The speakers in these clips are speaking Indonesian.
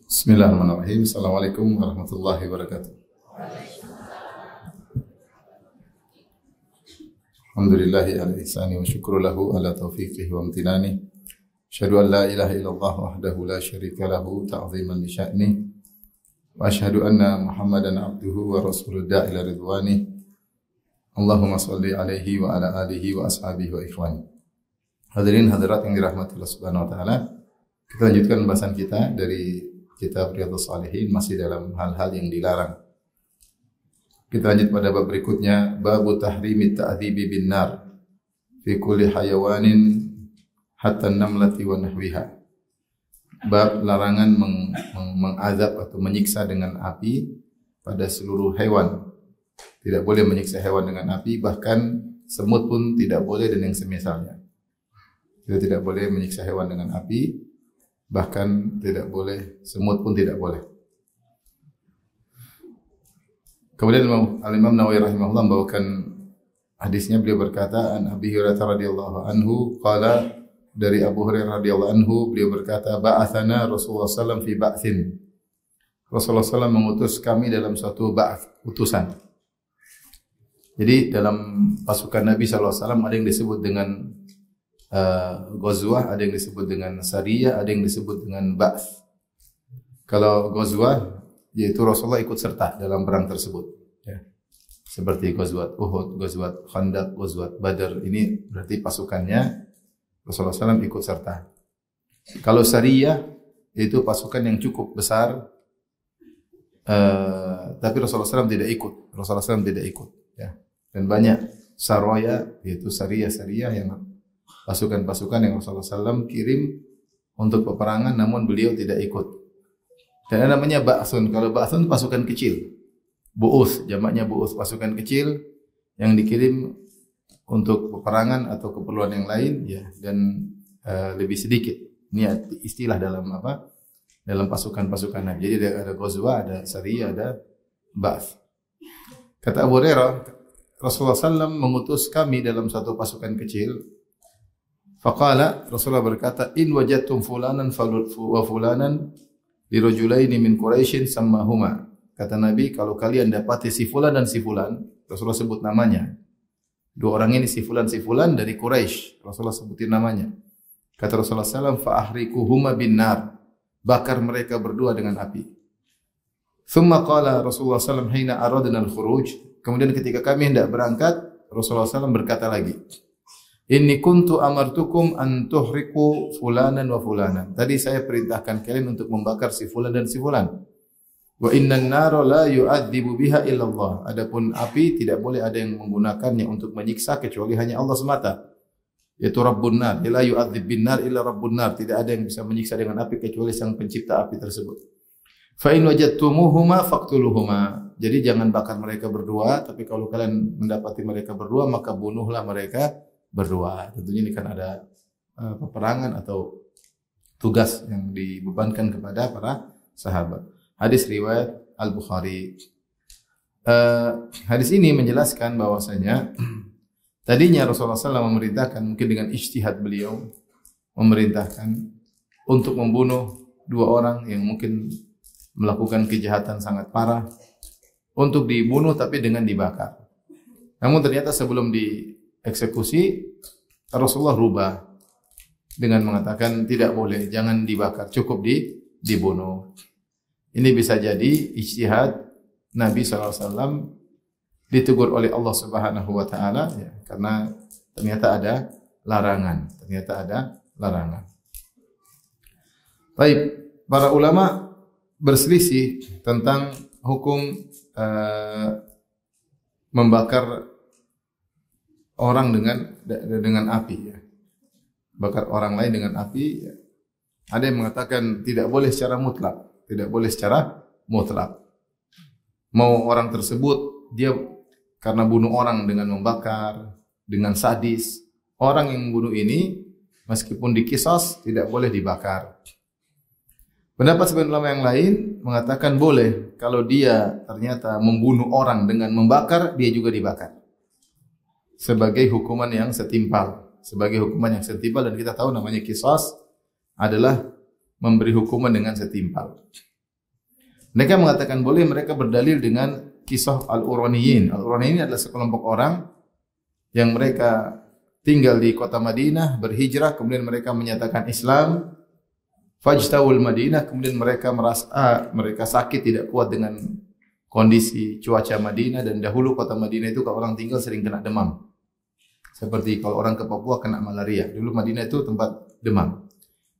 Bismillahirrahmanirrahim. Assalamualaikum warahmatullahi wabarakatuh. Alhamdulillahi ala ihsani wa syukru lahu ala taufiqihi wa amtinani. Asyhadu an la ilaha illallah wahdahu la syarika lahu ta'ziman li sya'ni. Wa asyhadu anna Muhammadan abduhu wa rasuluhu ila ridwani. Allahumma shalli alaihi wa ala alihi wa ashabihi wa ikhwani. Hadirin hadirat yang dirahmati Allah Subhanahu wa taala. Kita lanjutkan pembahasan kita dari Kitab Riyadhus Shalihin, masih dalam hal-hal yang dilarang. Kita lanjut pada bab berikutnya, babu tahrimit ta'dzibi bin nar fi kulli hayawanin hatta namlati wa nahwiha. Bab larangan mengazab atau menyiksa dengan api pada seluruh hewan. Tidak boleh menyiksa hewan dengan api, bahkan semut pun tidak boleh dan yang semisalnya. Kita tidak boleh menyiksa hewan dengan api, bahkan tidak boleh, semut pun tidak boleh. Kemudian Al-Imam Nawawi rahimahullah membawakan hadisnya, beliau berkata, an Abi Hurairah radhiyallahu anhu qala, dari Abu Hurairah radhiyallahu anhu beliau berkata, ba'athana Rasulullah sallallahu fi ba'thin. Rasulullah sallallahu mengutus kami dalam suatu ba'ath, utusan. Jadi dalam pasukan Nabi sallallahu alaihi wasallam ada yang disebut dengan Ghazwah, ada yang disebut dengan Sariyah, ada yang disebut dengan Ba'th. Kalau Ghazwah, yaitu Rasulullah ikut serta dalam perang tersebut, ya. Seperti Ghazwat Uhud, Ghazwat Khandaq, Ghazwat Badar, ini berarti pasukannya Rasulullah SAW ikut serta. Kalau Sariyah, yaitu pasukan yang cukup besar, tapi Rasulullah SAW tidak ikut. Rasulullah SAW tidak ikut, ya. Dan banyak sarwaya, yaitu Sariyah yang pasukan-pasukan yang Rasulullah SAW kirim untuk peperangan, namun beliau tidak ikut. Dan ada namanya Ba'thun. Kalau Ba'thun pasukan kecil, Bu'uth, jamaknya Bu'uth, pasukan kecil yang dikirim untuk peperangan atau keperluan yang lain, ya, dan lebih sedikit. Ini istilah dalam apa? Dalam pasukan-pasukan Nabi. Jadi ada Ghazwah, ada Sariyah, ada Ba'th. Kata Abu Hurairah, Rasulullah SAW mengutus kami dalam satu pasukan kecil. Faqala, Rasulullah berkata, in wajadtum fulanan wa fulanan li rajulaini min Quraisyin sammahuma. Kata Nabi, kalau kalian dapati si fulan dan si fulan, Rasulullah sebut namanya. Dua orang ini si fulan dari Quraisy, Rasulullah sebutin namanya. Kata Rasulullah SAW, fa ahrikuhuma bin nar. Bakar mereka berdua dengan api. Thumma qala Rasulullah SAW hina aradna al-khuruj. Kemudian ketika kami hendak berangkat, Rasulullah SAW berkata lagi, inni kuntu amartukum an tuhriku fulanan wa fulanan. Tadi saya perintahkan kalian untuk membakar si fulan dan si fulan. Wa innan nara la yu'adzibu biha illallah. Adapun api tidak boleh ada yang menggunakannya untuk menyiksa kecuali hanya Allah semata. Yaitu Rabbun nar. La yu'adzib bin nar illa Rabbun nar. Tidak ada yang bisa menyiksa dengan api kecuali sang pencipta api tersebut. Fa in wajadtumuhuma faqtuluhuma. Jadi jangan bakar mereka berdua, tapi kalau kalian mendapati mereka berdua maka bunuhlah mereka berdua. Tentunya ini kan ada peperangan atau tugas yang dibebankan kepada para sahabat. Hadis riwayat Al-Bukhari. Hadis ini menjelaskan bahwasanya tadinya Rasulullah SAW memerintahkan, mungkin dengan ijtihad beliau, memerintahkan untuk membunuh dua orang yang mungkin melakukan kejahatan sangat parah, untuk dibunuh tapi dengan dibakar. Namun ternyata sebelum eksekusi, Rasulullah rubah dengan mengatakan tidak boleh, jangan dibakar, cukup dibunuh. Ini bisa jadi ijtihad Nabi SAW ditegur oleh Allah Subhanahu wa taala, ya, karena ternyata ada larangan, Baik, para ulama berselisih tentang hukum membakar orang dengan api, ya. Bakar orang lain dengan api, ya. Ada yang mengatakan tidak boleh secara mutlak. Mau orang tersebut dia karena bunuh orang dengan membakar, dengan sadis, orang yang membunuh ini meskipun diqisas tidak boleh dibakar. Pendapat sebagian ulama yang lain mengatakan boleh kalau dia ternyata membunuh orang dengan membakar, dia juga dibakar. Sebagai hukuman yang setimpal, dan kita tahu namanya qisas adalah memberi hukuman dengan setimpal. Mereka mengatakan boleh, mereka berdalil dengan kisah Al-Uraniyin. Al-Uraniyin adalah sekelompok orang yang mereka tinggal di kota Madinah, berhijrah, kemudian mereka menyatakan Islam. Fajtawul Madinah, kemudian mereka merasa mereka sakit, tidak kuat dengan kondisi cuaca Madinah, dan dahulu kota Madinah itu kalau orang tinggal sering kena demam. Seperti kalau orang ke Papua kena malaria. Dulu Madinah itu tempat demam.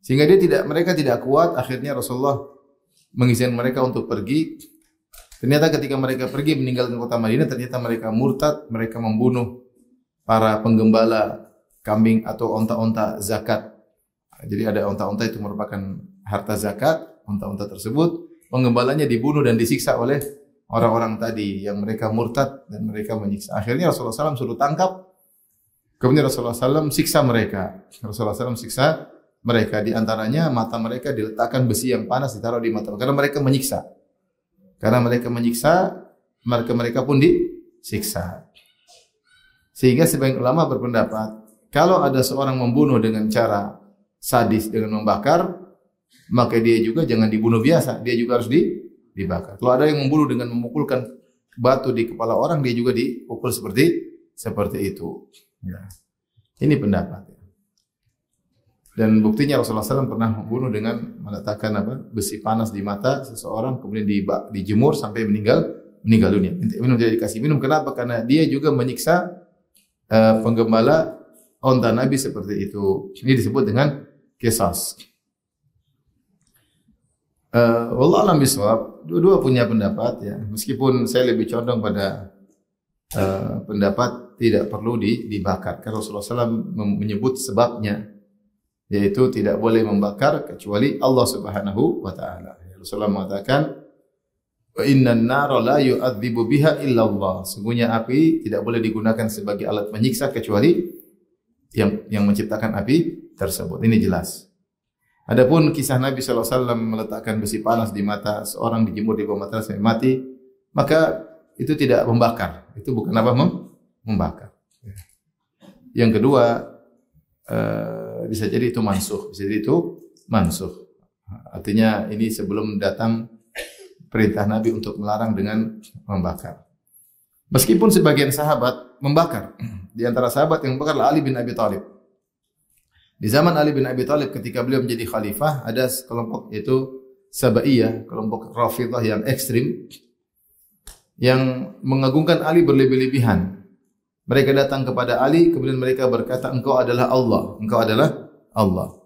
Sehingga mereka tidak kuat, akhirnya Rasulullah mengizinkan mereka untuk pergi. Ternyata ketika mereka pergi meninggalkan kota Madinah, ternyata mereka murtad, mereka membunuh para penggembala kambing atau onta-onta zakat. Jadi ada onta-onta itu merupakan harta zakat, onta-onta tersebut penggembalanya dibunuh dan disiksa oleh orang-orang tadi yang mereka murtad dan mereka menyiksa. Akhirnya Rasulullah SAW suruh tangkap. Kemudian Rasulullah SAW siksa mereka. Rasulullah SAW siksa mereka, di antaranya mata mereka diletakkan besi yang panas ditaruh di mata karena mereka menyiksa. Karena mereka menyiksa, mereka pun disiksa. Sehingga sebagian ulama berpendapat kalau ada seorang membunuh dengan cara sadis dengan membakar, maka dia juga jangan dibunuh biasa, dia juga harus dibakar. Kalau ada yang membunuh dengan memukulkan batu di kepala orang, dia juga dipukul seperti itu. Ya. Ini pendapat. Dan buktinya Rasulullah SAW pernah membunuh dengan meletakkan besi panas di mata seseorang, kemudian dijemur sampai meninggal dunia. Minum tidak dikasih minum. Kenapa? Karena dia juga menyiksa penggembala onta Nabi seperti itu. Ini disebut dengan qisas. Wallahu a'lam bishawab. Dua-dua punya pendapat ya. Meskipun saya lebih condong pada pendapat tidak perlu dibakar. Karena Rasulullah SAW menyebut sebabnya, yaitu tidak boleh membakar kecuali Allah Subhanahu wa taala. Rasulullah mengatakan, "Wa innan nara la yu'adzibu biha illa Allah." Sungguhnya api tidak boleh digunakan sebagai alat menyiksa kecuali yang menciptakan api tersebut. Ini jelas. Adapun kisah Nabi sallallahu alaihi wasallam meletakkan besi panas di mata seorang, dijemur di bawah matras sampai mati, maka itu tidak membakar. Itu bukan membakar. Yang kedua, bisa jadi itu mansuh, bisa jadi itu mansuh. Artinya ini sebelum datang perintah Nabi untuk melarang dengan membakar. Meskipun sebagian sahabat membakar. Di antara sahabat yang membakar Ali bin Abi Thalib. Di zaman Ali bin Abi Thalib ketika beliau menjadi khalifah, ada kelompok yaitu Sabaiyah, kelompok Rafidhah yang ekstrim, yang mengagungkan Ali berlebih-lebihan. Mereka datang kepada Ali, kemudian mereka berkata, engkau adalah Allah, engkau adalah Allah.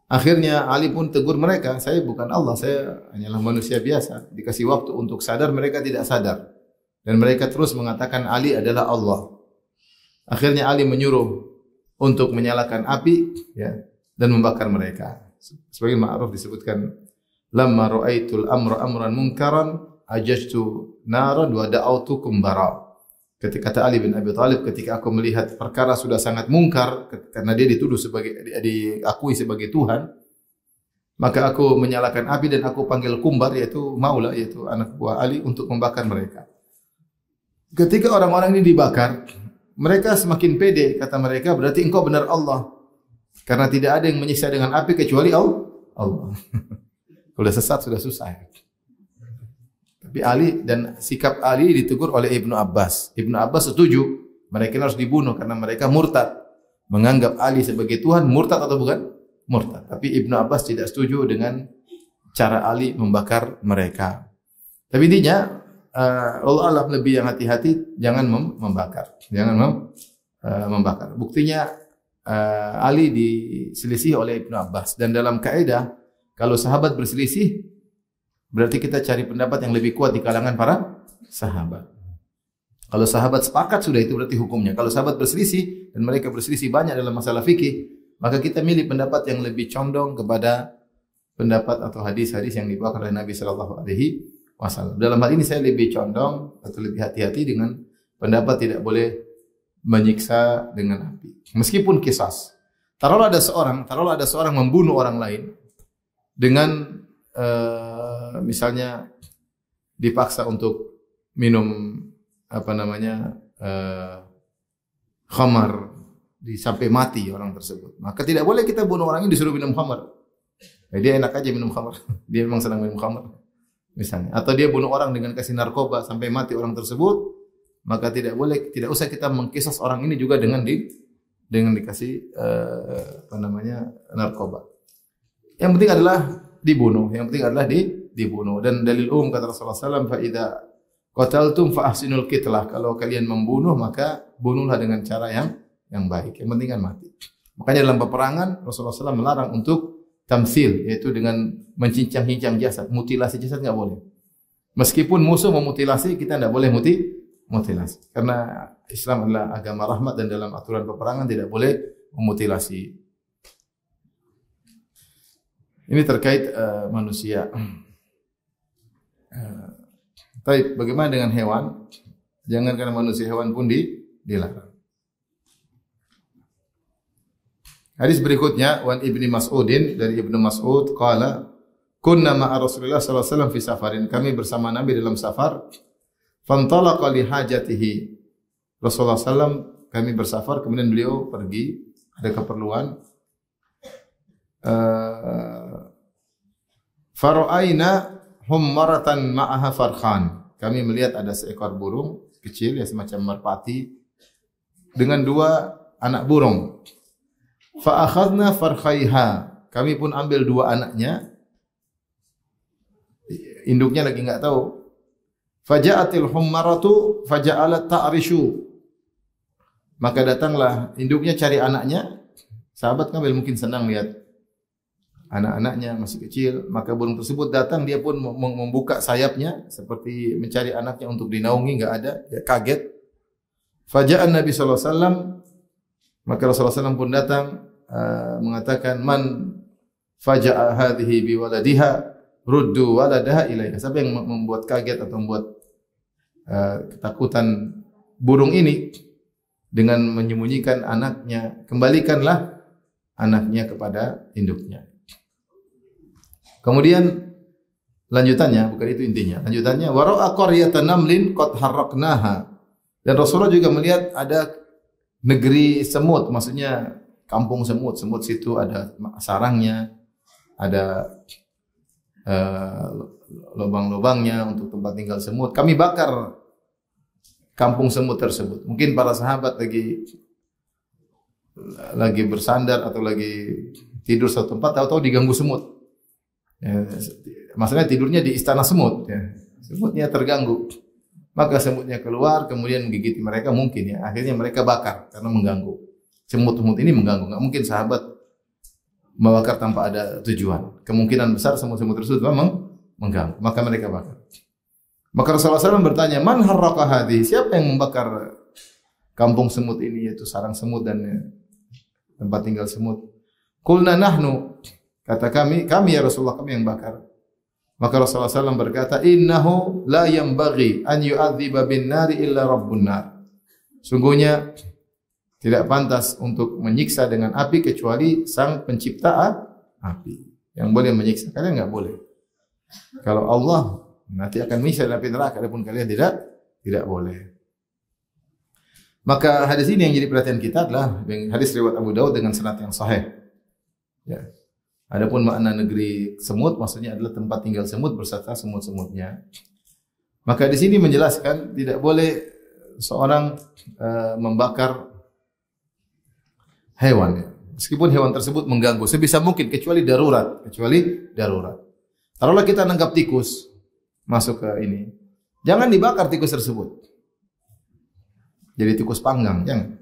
Akhirnya Ali pun tegur mereka, saya bukan Allah, saya hanyalah manusia biasa. Dikasih waktu untuk sadar, mereka tidak sadar. Dan mereka terus mengatakan Ali adalah Allah. Akhirnya Ali menyuruh untuk menyalakan api ya, dan membakar mereka. Sebagai ma'ruf disebutkan, lamma ra'aitul amra amran munkaran ajajtu naran wa da'autukum bara. Ketika kata Ali bin Abi Thalib, ketika aku melihat perkara sudah sangat mungkar karena dia dituduh diakui sebagai Tuhan, maka aku menyalakan api dan aku panggil Kumbar, yaitu Maula, yaitu anak buah Ali, untuk membakar mereka. Ketika orang-orang ini dibakar, mereka semakin pede, kata mereka, berarti engkau benar Allah, karena tidak ada yang menyiksa dengan api kecuali Allah. Kalau sesat sudah susah. Tapi Ali dan sikap Ali ditegur oleh Ibnu Abbas. Ibnu Abbas setuju mereka harus dibunuh karena mereka murtad. Menganggap Ali sebagai Tuhan, murtad atau bukan? Murtad. Tapi Ibnu Abbas tidak setuju dengan cara Ali membakar mereka. Tapi intinya Allah lebih yang hati-hati, jangan membakar. Jangan membakar. Buktinya Ali diselisih oleh Ibnu Abbas. Dan dalam kaidah kalau sahabat berselisih, berarti kita cari pendapat yang lebih kuat di kalangan para sahabat. Kalau sahabat sepakat sudah itu berarti hukumnya. Kalau sahabat berselisih dan mereka berselisih banyak dalam masalah fikih, maka kita milih pendapat yang lebih condong kepada pendapat atau hadis-hadis yang dibawakan oleh Nabi sallallahu alaihi wasallam. Dalam hal ini saya lebih condong atau lebih hati-hati dengan pendapat tidak boleh menyiksa dengan api. Meskipun kisas. Taruhlah ada seorang membunuh orang lain dengan misalnya dipaksa untuk minum khamar sampai mati orang tersebut. Maka tidak boleh kita bunuh orang ini disuruh minum khamar. Dia enak aja minum khamar. Dia memang senang minum khamar. misalnya, atau dia bunuh orang dengan kasih narkoba sampai mati orang tersebut, maka tidak boleh, tidak usah kita mengkisos orang ini juga dengan dikasih narkoba. Yang penting adalah dibunuh, yang penting adalah dibunuh. Dan dalil kata Rasulullah SAW, fa idza qataltum fa ahsinul qitlah. Kalau kalian membunuh maka bunuhlah dengan cara yang baik. Yang penting kan mati. Makanya dalam peperangan Rasulullah SAW melarang untuk tamsil, yaitu dengan mencincang-cincang jasad, mutilasi jasad enggak boleh. Meskipun musuh memutilasi, kita tidak boleh mutilasi. Karena Islam adalah agama rahmat dan dalam aturan peperangan tidak boleh memutilasi. Ini terkait manusia. Tapi bagaimana dengan hewan? Jangan karena manusia, hewan pun dilarang. Hadis berikutnya, wan Ibnu Mas'udin, dari Ibnu Mas'ud qala kunna ma'a Rasulillah sallallahu alaihi wasallam fi safarin. Kami bersama Nabi dalam safar. Fantalaqa li hajatihi. Rasulullah sallam, kami bersafar, kemudian beliau pergi, ada keperluan. Fara'aina hummaratan ma'aha farkhan. Kami melihat ada seekor burung kecil, ya semacam merpati, dengan 2 anak burung. Fa akhadna farkhaiha. Kami pun ambil 2 anaknya. Induknya lagi enggak tahu. Faja'atil hummaratu faja'alat ta'rishu. Maka datanglah induknya cari anaknya. Sahabat kan mungkin senang lihat anak-anaknya masih kecil, maka burung tersebut datang, dia pun membuka sayapnya seperti mencari anaknya untuk dinaungi, enggak ada, dia kaget. Faja'an Nabi sallallahu alaihi wasallam, maka Rasulullah SAW pun datang mengatakan, man faja'a hadhihi bi waladiha ruddu waladaha ilaiha. Siapa yang membuat kaget atau membuat ketakutan burung ini dengan menyembunyikan anaknya, kembalikanlah anaknya kepada induknya. Kemudian lanjutannya, bukan itu intinya. Lanjutannya, wara'a qaryatan namlin qad harraqnaha. Dan Rasulullah juga melihat ada negeri semut, maksudnya kampung semut. Semut situ ada sarangnya, ada lubang-lubangnya untuk tempat tinggal semut. Kami bakar kampung semut tersebut. Mungkin para sahabat lagi bersandar atau lagi tidur satu tempat, tahu-tahu diganggu semut. Ya, maksudnya tidurnya di istana semut. Ya. Semutnya terganggu. Maka semutnya keluar, kemudian menggigit mereka mungkin ya. Akhirnya mereka bakar karena mengganggu. Semut-semut ini mengganggu. Nggak mungkin sahabat membakar tanpa ada tujuan. Kemungkinan besar semut-semut tersebut memang mengganggu. Maka mereka bakar. Maka Rasulullah SAW bertanya, man harraqa hadhi? Siapa yang membakar kampung semut ini, yaitu sarang semut dan tempat tinggal semut? Qulna nahnu. Kata kami ya Rasulullah, kami yang bakar. Maka Rasulullah SAW berkata, innahu la yanbaghi an yu'adziba bin nari illa rabbun nar. Sungguhnya tidak pantas untuk menyiksa dengan api kecuali sang pencipta api. Yang boleh menyiksa kalian enggak boleh. Kalau Allah nanti akan menyiksa dalam api neraka, adapun kalian tidak boleh. Maka hadis ini yang jadi perhatian kita adalah hadis riwayat Abu Daud dengan sanad yang sahih. Ya. Adapun makna negeri semut maksudnya adalah tempat tinggal semut berserta semut-semutnya. Maka di sini menjelaskan tidak boleh seorang membakar hewan, ya. Meskipun hewan tersebut mengganggu sebisa mungkin kecuali darurat. Taruhlah kita nangkap tikus masuk ke ini, jangan dibakar tikus tersebut. Jadi tikus panggang, jangan.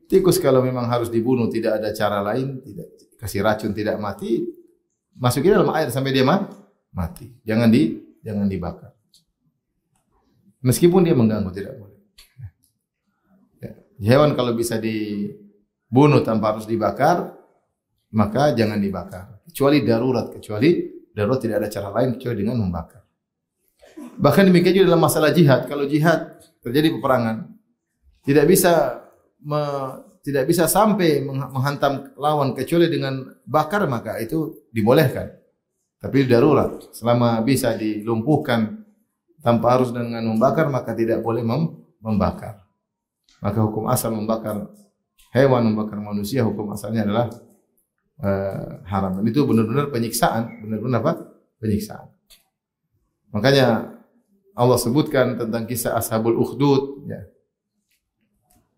Tikus kalau memang harus dibunuh, tidak ada cara lain, tidak kasih racun tidak mati, masukin dalam air sampai dia mati. Jangan dibakar. Meskipun dia mengganggu tidak boleh. Ya. Hewan kalau bisa dibunuh tanpa harus dibakar, maka jangan dibakar. Kecuali darurat tidak ada cara lain kecuali dengan membakar. Bahkan demikian juga dalam masalah jihad. Kalau jihad terjadi peperangan, tidak bisa sampai menghantam lawan kecuali dengan bakar, maka itu dibolehkan. Tapi darurat, selama bisa dilumpuhkan tanpa harus dengan membakar, maka tidak boleh membakar. Maka hukum asal membakar hewan, membakar manusia, hukum asalnya adalah haram. Dan itu benar-benar penyiksaan, Penyiksaan. Makanya Allah sebutkan tentang kisah Ashabul Ukhdud, ya.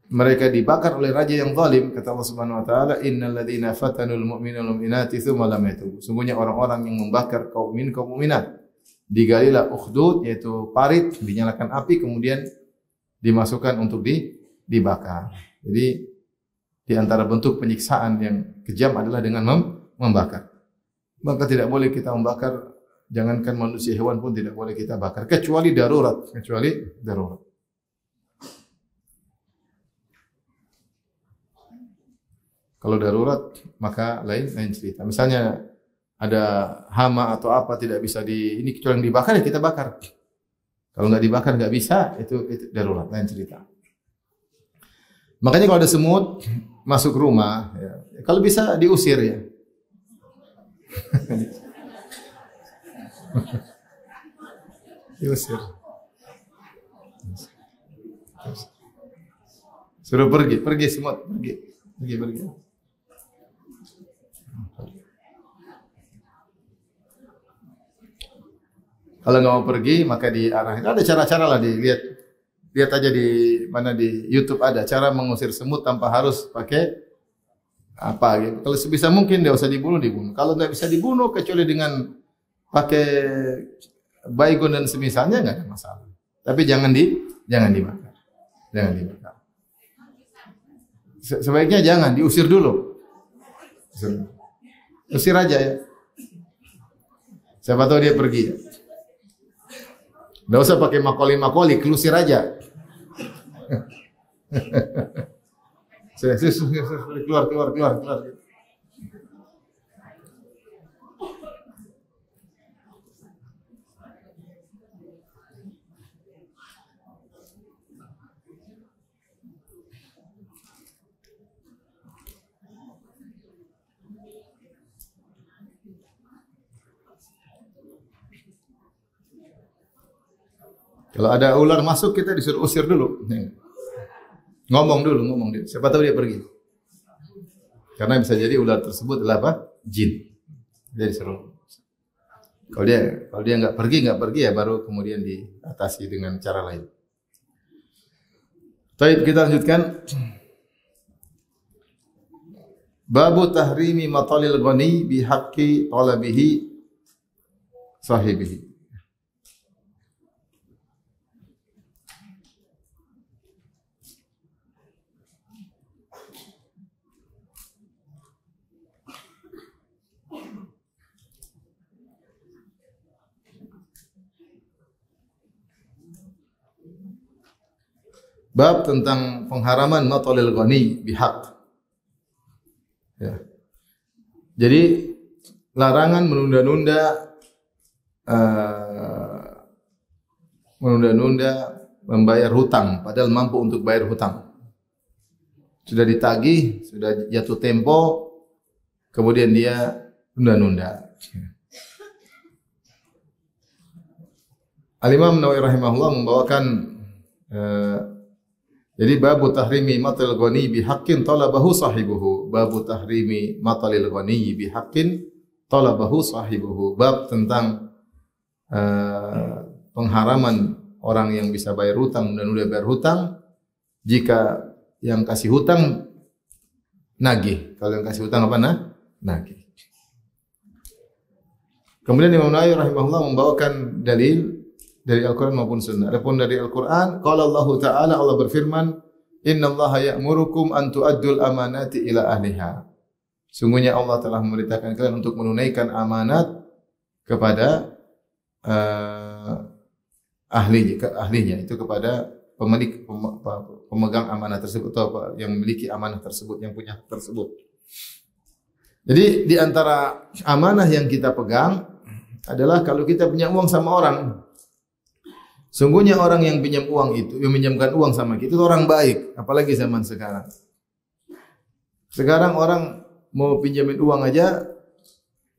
Mereka dibakar oleh raja yang zalim. Kata Allah Subhanahu wa taala, "Innal ladzina fatanul mu'minina wal mu'minati tsumma lam yatubu." Sungguhnya orang-orang yang membakar kaum mukminat. Digalilah ukhdud, yaitu parit, dinyalakan api kemudian dimasukkan untuk dibakar. Jadi di antara bentuk penyiksaan yang kejam adalah dengan membakar. Maka tidak boleh kita membakar, jangankan manusia, hewan pun tidak boleh kita bakar kecuali darurat, Kalau darurat maka lain cerita. Misalnya ada hama atau apa tidak bisa ini kecuali yang dibakar ya kita bakar. Kalau nggak dibakar nggak bisa, itu darurat, lain cerita. Makanya kalau ada semut masuk rumah, ya, kalau bisa diusir ya. Diusir. Suruh pergi semut, pergi. Kalau nggak mau pergi maka diarahin. Ada cara-cara lah, lihat aja di YouTube ada cara mengusir semut tanpa harus pakai apa gitu. Kalau sebisa mungkin dia usah dibunuh. Kalau nggak bisa dibunuh kecuali dengan pakai baygon dan semisalnya nggak ada masalah. Tapi jangan dibakar. Sebaiknya jangan, diusir dulu. Usir aja ya. Siapa tahu dia pergi ya. Nggak usah pakai makoli, kelusir aja. Keluar. Kalau ada ular masuk kita disuruh usir dulu. Ngomong dulu. Siapa tahu dia pergi. Karena bisa jadi ular tersebut adalah apa? Jin. Dia disuruh. Kalau dia nggak pergi ya baru kemudian diatasi dengan cara lain. Baik, kita lanjutkan. Babu tahrimi matalil ghani bihaqqi talabihi sahibihi. Bab tentang pengharaman matalil ghani bihaq. Ya. Jadi larangan menunda-nunda membayar hutang padahal mampu untuk bayar hutang. Sudah ditagih, sudah jatuh tempo, kemudian dia nunda-nunda. Al-Imam Nawawi rahimahullah membawakan jadi babu tahrimi matal ghani bihaqqin talabahu sahibuhu. Babu tahrimi matalil ghani bihaqqin talabahu sahibuhu. Bab tentang pengharaman orang yang bisa bayar hutang dan udah bayar hutang jika yang kasih hutang nagih. Kalau yang kasih hutang apa nagih. Kemudian Imam Nawawi rahimahullah membawakan dalil dari Al-Quran maupun Sunnah. Adapun dari Al-Quran, qala Allah Ta'ala, Allah berfirman, innallaha ya'murukum an tu'addul amanati ila ahliha. Sungguhnya Allah telah memerintahkan kalian untuk menunaikan amanat kepada ahlinya, itu kepada pemegang amanah tersebut atau yang memiliki amanah tersebut, yang punya tersebut. Jadi di antara amanah yang kita pegang adalah kalau kita punya uang sama orang, sungguhnya orang yang pinjam uang itu, yang minjamkan uang sama kita itu orang baik, apalagi zaman sekarang. Sekarang orang mau pinjamin uang aja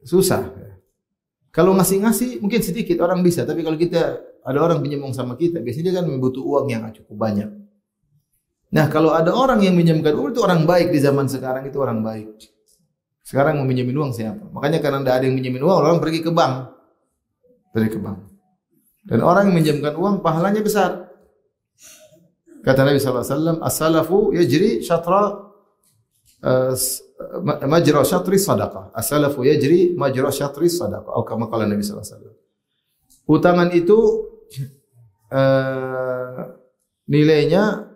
susah. Kalau ngasih mungkin sedikit orang bisa, tapi kalau kita ada orang pinjam uang sama kita, biasanya dia kan butuh uang yang cukup banyak. Nah, kalau ada orang yang minjamkan uang itu orang baik di zaman sekarang, itu orang baik. Sekarang mau minjemin uang siapa? Makanya karena tidak ada yang minjemin uang, orang pergi ke bank. Dan orang yang meminjamkan uang pahalanya besar. Kata Nabi sallallahu alaihi wasallam, "As-salafu yajri syatra majra syatri sadaqah." As-salafu yajri majra syatri sadaqah. Atau kama qala Nabi sallallahu alaihi wasallam. Utangan itu nilainya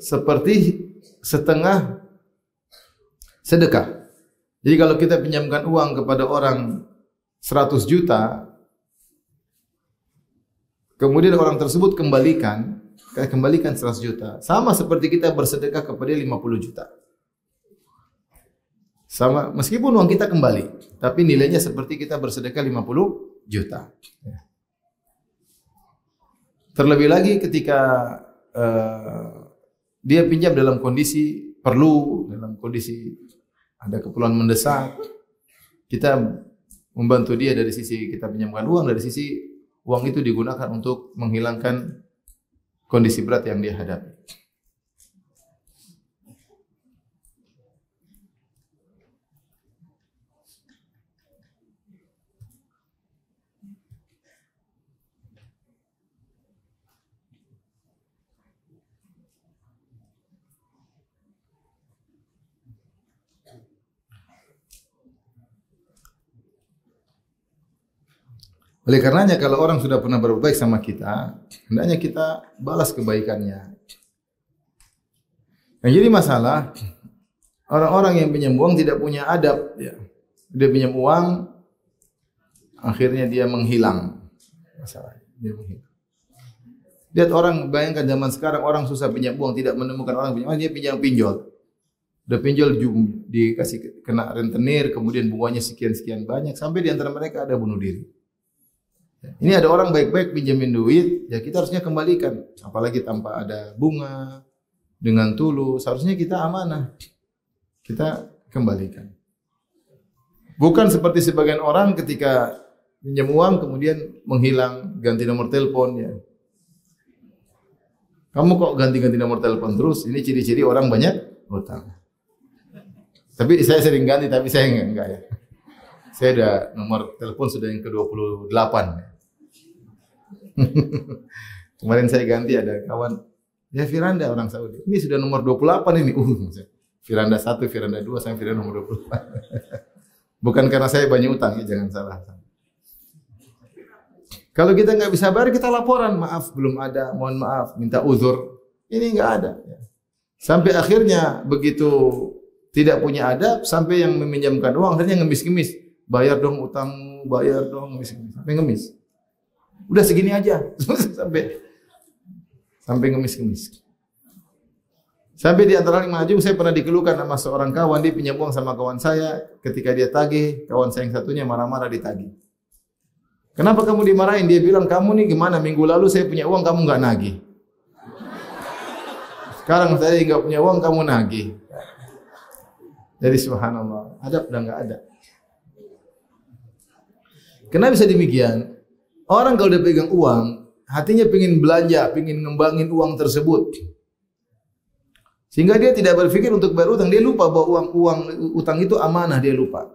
seperti setengah sedekah. Jadi kalau kita pinjamkan uang kepada orang 100 juta, kemudian orang tersebut kembalikan 100 juta. Sama seperti kita bersedekah kepada 50 juta. Sama, meskipun uang kita kembali, tapi nilainya seperti kita bersedekah 50 juta. Terlebih lagi ketika dia pinjam dalam kondisi perlu, dalam kondisi ada keperluan mendesak, kita membantu dia dari sisi kita pinjamkan uang, dari sisi uang itu digunakan untuk menghilangkan kondisi berat yang dia hadapi. Oleh karenanya kalau orang sudah pernah berbuat baik sama kita, hendaknya kita balas kebaikannya. Yang jadi masalah, orang-orang yang pinjam uang tidak punya adab. Ya. Dia pinjam uang, akhirnya dia menghilang. Masalahnya, dia menghilang. Lihat orang, bayangkan zaman sekarang orang susah pinjam uang, tidak menemukan orang pinjam uang, dia pinjam pinjol. Udah pinjol dikasih kena rentenir, kemudian bunganya sekian-sekian banyak, sampai di antara mereka ada bunuh diri. Ini ada orang baik-baik pinjamin duit, ya kita harusnya kembalikan. Apalagi tanpa ada bunga, dengan tulus, harusnya kita amanah. Kita kembalikan. Bukan seperti sebagian orang ketika pinjam uang kemudian menghilang, ganti nomor telepon ya. Kamu kok ganti-ganti nomor telepon terus? Ini ciri-ciri orang banyak utang. Tapi saya sering ganti, tapi saya enggak ya. Saya ada nomor telepon sudah yang ke-28. Kemarin saya ganti, ada kawan, ya Firanda orang Saudi. Ini sudah nomor 28 ini. Firanda 1, Firanda 2, sampai Firanda nomor 28. Bukan karena saya banyak utang, ya jangan salah. Kalau kita nggak bisa bayar, kita laporan, maaf belum ada, mohon maaf, minta uzur. Ini nggak ada. Sampai akhirnya begitu tidak punya adab, sampai yang meminjamkan uang akhirnya ngemis-ngemis. Bayar dong utangmu, bayar dong, ngemis-ngemis. Sampai ngemis. Udah segini aja. sampai ngemis-ngemis. Sampai di antara yang maju, saya pernah dikeluhkan sama seorang kawan, dia pinjam uang sama kawan saya, ketika dia tagih, kawan saya yang satunya marah-marah ditagih. Kenapa kamu dimarahin? Dia bilang, kamu nih gimana? Minggu lalu saya punya uang, kamu nggak nagih. Sekarang saya nggak punya uang, kamu nagih. Jadi subhanallah, adab udah nggak ada. Kenapa bisa demikian? Orang kalau udah pegang uang, hatinya pingin belanja, pingin ngembangin uang tersebut. Sehingga dia tidak berpikir untuk bayar utang. Dia lupa bahwa uang utang itu amanah, dia lupa.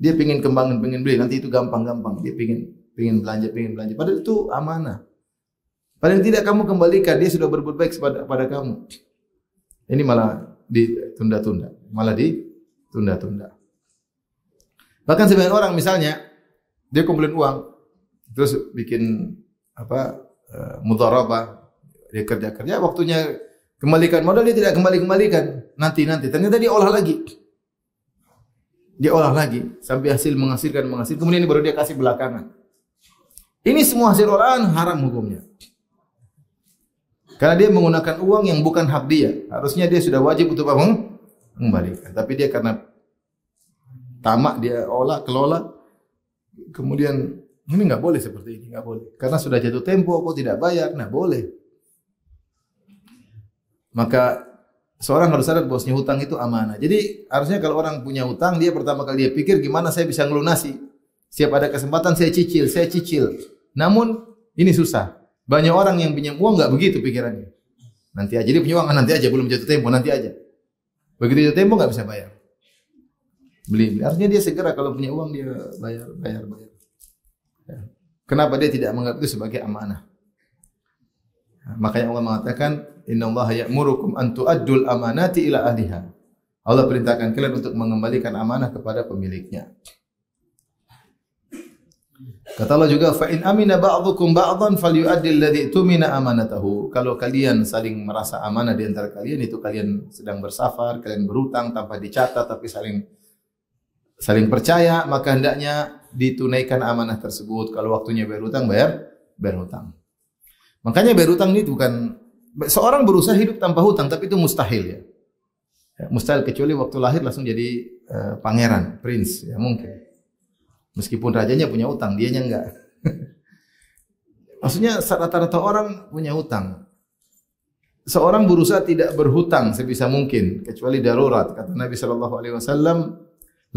Dia pingin kembangin, pingin beli, nanti itu gampang-gampang. Dia pingin belanja. Padahal itu amanah. Paling tidak kamu kembalikan, dia sudah berbuat baik pada kamu. Ini malah ditunda-tunda. Bahkan sebagian orang misalnya, dia kumpulin uang, terus bikin mudharabah, dia kerja, waktunya kembalikan modal dia tidak kembalikan, nanti ternyata dia olah lagi sampai hasil menghasilkan, kemudian ini baru dia kasih belakangan. Ini semua hasil olahan haram hukumnya, karena dia menggunakan uang yang bukan hak dia. Harusnya dia sudah wajib untuk mengembalikan, tapi dia karena tamak, dia kelola, kemudian ini nggak boleh seperti ini, nggak boleh. Karena sudah jatuh tempo, kok tidak bayar, nah boleh. Maka seorang harus sadar bahwasanya hutang itu amanah. Jadi harusnya kalau orang punya hutang, dia pertama kali dia pikir gimana saya bisa ngelunasi. Setiap ada kesempatan saya cicil. Namun ini susah. Banyak orang yang pinjam uang nggak begitu pikirannya. Nanti aja dia punya uang, nanti aja, belum jatuh tempo, nanti aja. Begitu jatuh tempo nggak bisa bayar. Beli. Artinya dia segera kalau punya uang dia bayar. Kenapa dia tidak menganggap itu sebagai amanah? Makanya Allah mengatakan, innallaha ya'murukum an tu'addul amanati ila ahliha. Allah perintahkan kalian untuk mengembalikan amanah kepada pemiliknya. Kata Allah juga, fa in amina ba'dukum ba'dhan falyu'addil ladzi tumina amanatahu. Kalau kalian saling merasa amanah di antara kalian, itu kalian sedang bersafar, kalian berhutang tanpa dicatat tapi saling percaya, maka hendaknya ditunaikan amanah tersebut. Kalau waktunya bayar hutang, bayar hutang. Makanya bayar hutang ini bukan seorang berusaha hidup tanpa hutang, tapi itu mustahil ya. Mustahil kecuali waktu lahir langsung jadi pangeran, prince ya mungkin. Meskipun rajanya punya hutang, dianya enggak. Maksudnya rata-rata orang punya hutang. Seorang berusaha tidak berhutang sebisa mungkin kecuali darurat. Kata Nabi sallallahu alaihi wasallam,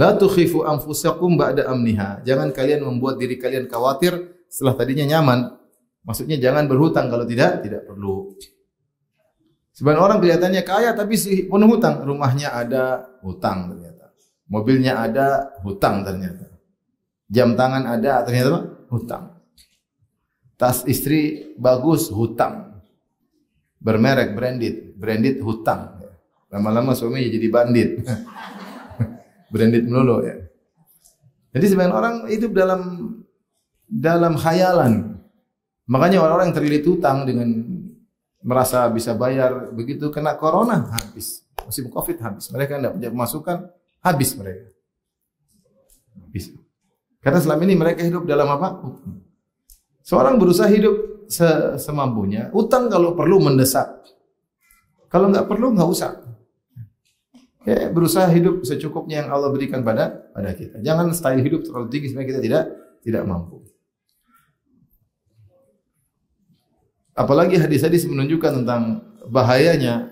la tukhifu anfusakum ba'da amniha. Jangan kalian membuat diri kalian khawatir setelah tadinya nyaman. Maksudnya jangan berhutang kalau tidak perlu. Sebagian orang kelihatannya kaya tapi penuh hutang. Rumahnya ada hutang ternyata. Mobilnya ada hutang ternyata. Jam tangan ada ternyata hutang. Tas istri bagus hutang. Bermerek branded hutang. Lama-lama suaminya jadi bandit. Branded melulu ya. Jadi sebagian orang hidup dalam khayalan. Makanya orang-orang yang terlilit hutang dengan merasa bisa bayar, begitu kena corona habis, musim Covid habis, mereka tidak punya pemasukan, habis mereka. Habis. Karena selama ini mereka hidup dalam apa? Seorang berusaha hidup semampunya, utang kalau perlu mendesak. Kalau nggak perlu nggak usah. Ya, berusaha hidup secukupnya yang Allah berikan pada kita. Jangan style hidup terlalu tinggi sehingga kita tidak mampu. Apalagi hadis-hadis menunjukkan tentang bahayanya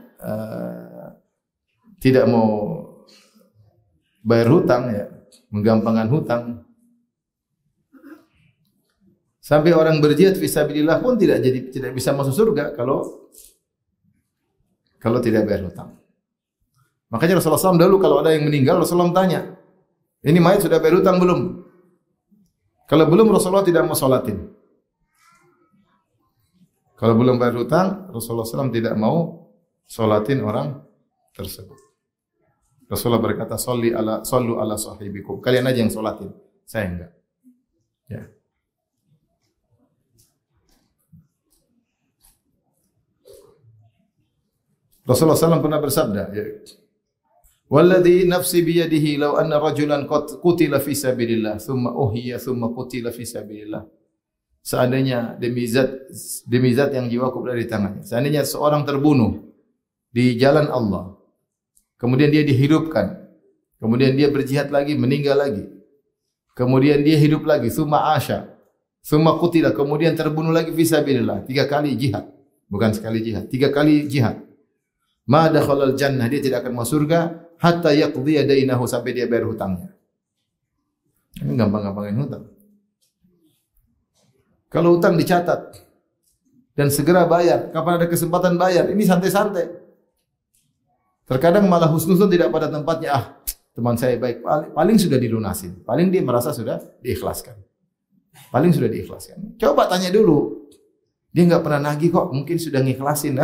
tidak mau bayar hutang ya, menggampangkan hutang. Sampai orang berjihad fisabilillah pun tidak bisa masuk surga kalau tidak bayar hutang. Makanya Rasulullah SAW dulu kalau ada yang meninggal, Rasulullah tanya, ini mayat sudah bayar hutang belum? Kalau belum, Rasulullah tidak mau sholatin. Kalau belum bayar hutang, Rasulullah SAW tidak mau sholatin orang tersebut. Rasulullah berkata, sallu ala sahibikum. Kalian aja yang sholatin, saya enggak. Ya. Rasulullah SAW pernah bersabda, ya, walladhi nafsi biyadihi law anna rajulan qutila fi sabilillah thumma uhiya thumma qutila fi sabilillah. Seandainya demi zat yang jiwaku berada di tangannya. Seandainya seorang terbunuh di jalan Allah, kemudian dia dihidupkan, kemudian dia berjihad lagi, meninggal lagi, kemudian dia hidup lagi, summa asya, summa qutila, kemudian terbunuh lagi fi sabilillah, 3 kali jihad, bukan sekali jihad, 3 kali jihad. Ma dakhalal jannah, dia tidak akan masuk surga hatta yaqdiya dainahu, sampai dia bayar hutangnya. Ini gampang-gampangin hutang. Kalau hutang dicatat dan segera bayar, kapan ada kesempatan bayar, ini santai-santai. Terkadang malah husnuzon tidak pada tempatnya. Teman saya baik, paling sudah dilunasin, paling dia merasa sudah diikhlaskan. Paling sudah diikhlaskan. Coba tanya dulu. Dia enggak pernah nagih kok, mungkin sudah ngikhlasin.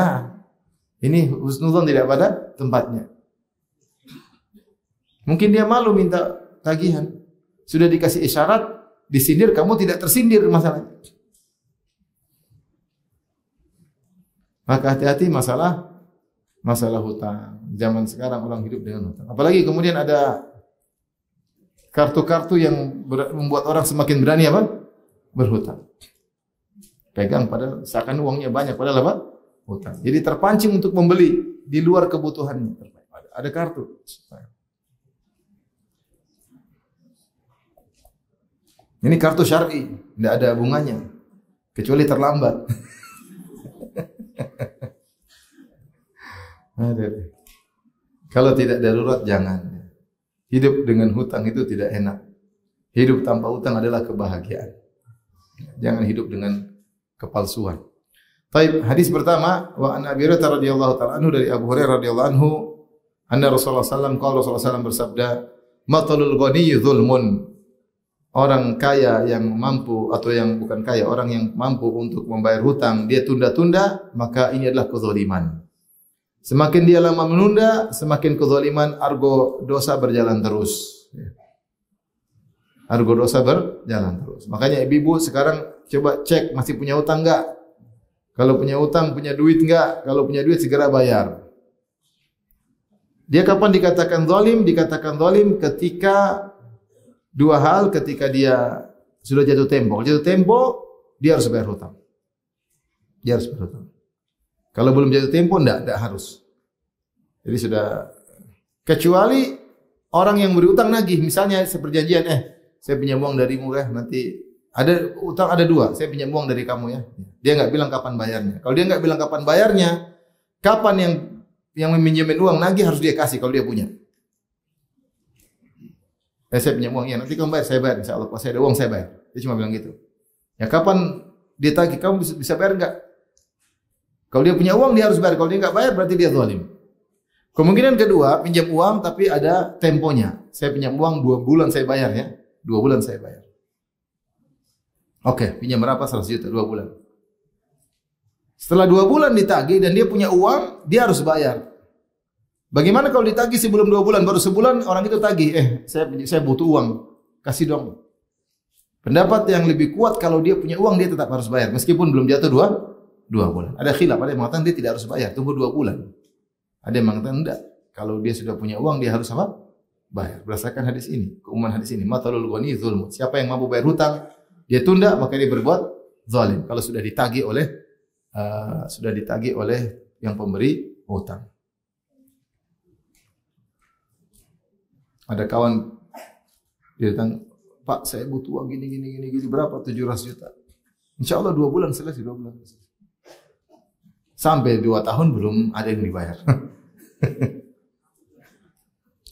Ini husnuzon tidak pada tempatnya. Mungkin dia malu minta tagihan. Sudah dikasih isyarat, disindir, kamu tidak tersindir masalahnya. Maka hati-hati masalah hutang. Zaman sekarang orang hidup dengan hutang. Apalagi kemudian ada kartu-kartu yang membuat orang semakin berani apa? Berhutang. Pegang padahal seakan uangnya banyak, padahal apa? Hutang. Jadi terpancing untuk membeli di luar kebutuhannya. Ada kartu. Ini kartu syar'i, tidak ada bunganya, kecuali terlambat. Kalau tidak darurat jangan. Hidup dengan hutang itu tidak enak. Hidup tanpa hutang adalah kebahagiaan. Jangan hidup dengan kepalsuan. Baik, hadis pertama, wa an Abi Hurairah radhiyallahu ta'ala anhu, dari Abu Hurairah radhiyallahu anhu, anna Rasulullah sallallahu alaihi wasallam bersabda, matalul ghaniyyi dzulmun. orang kaya yang mampu atau yang bukan kaya, orang yang mampu untuk membayar hutang, dia tunda-tunda, maka ini adalah kezaliman. Semakin dia lama menunda, semakin kezaliman, argo dosa berjalan terus. Argo dosa berjalan terus. Makanya ibu-ibu sekarang coba cek masih punya hutang enggak? Kalau punya hutang, punya duit enggak? Kalau punya duit segera bayar. Dia kapan dikatakan zalim? Dikatakan zalim ketika dua hal, ketika dia sudah jatuh tempo. Jatuh tempo, dia harus bayar hutang. Dia harus bayar hutang. Kalau belum jatuh tempo, enggak harus. Jadi sudah, kecuali orang yang beri hutang nagih, misalnya seperjanjian, saya pinjam uang darimu nanti ada utang ada dua, saya pinjam uang dari kamu ya. Dia enggak bilang kapan bayarnya. Kalau dia enggak bilang kapan bayarnya, kapan yang meminjemin uang nagih harus dia kasih kalau dia punya. Saya pinjam uang, ya nanti kamu bayar, saya bayar insyaallah. Kalau saya ada uang saya bayar. Dia cuma bilang gitu. Ya kapan dia tagih, kamu bisa bayar enggak? Kalau dia punya uang dia harus bayar, kalau dia enggak bayar berarti dia zalim. Kemungkinan kedua, pinjam uang tapi ada temponya. Saya pinjam uang 2 bulan saya bayar ya. 2 bulan saya bayar. Oke, pinjam berapa? 100 juta 2 bulan. Setelah 2 bulan ditagih dan dia punya uang, dia harus bayar. Bagaimana kalau ditagih sebelum 2 bulan, baru sebulan orang itu tagih, saya butuh uang, kasih dong. Pendapat yang lebih kuat kalau dia punya uang dia tetap harus bayar meskipun belum jatuh 2 bulan. Ada khilaf, ada yang mengatakan dia tidak harus bayar, tunggu 2 bulan. Ada yang mengatakan enggak, kalau dia sudah punya uang dia harus apa? Bayar. Berdasarkan hadis ini, keumuman hadis ini, matalul ghani dzulm. Siapa yang mampu bayar hutang, dia tunda maka dia berbuat zalim. Kalau sudah ditagih oleh yang pemberi hutang. Ada kawan dia datang, Pak, saya butuh uang gini berapa? 700 juta. Insyaallah 2 bulan selesai, 2 bulan. Sampai 2 tahun belum ada yang dibayar.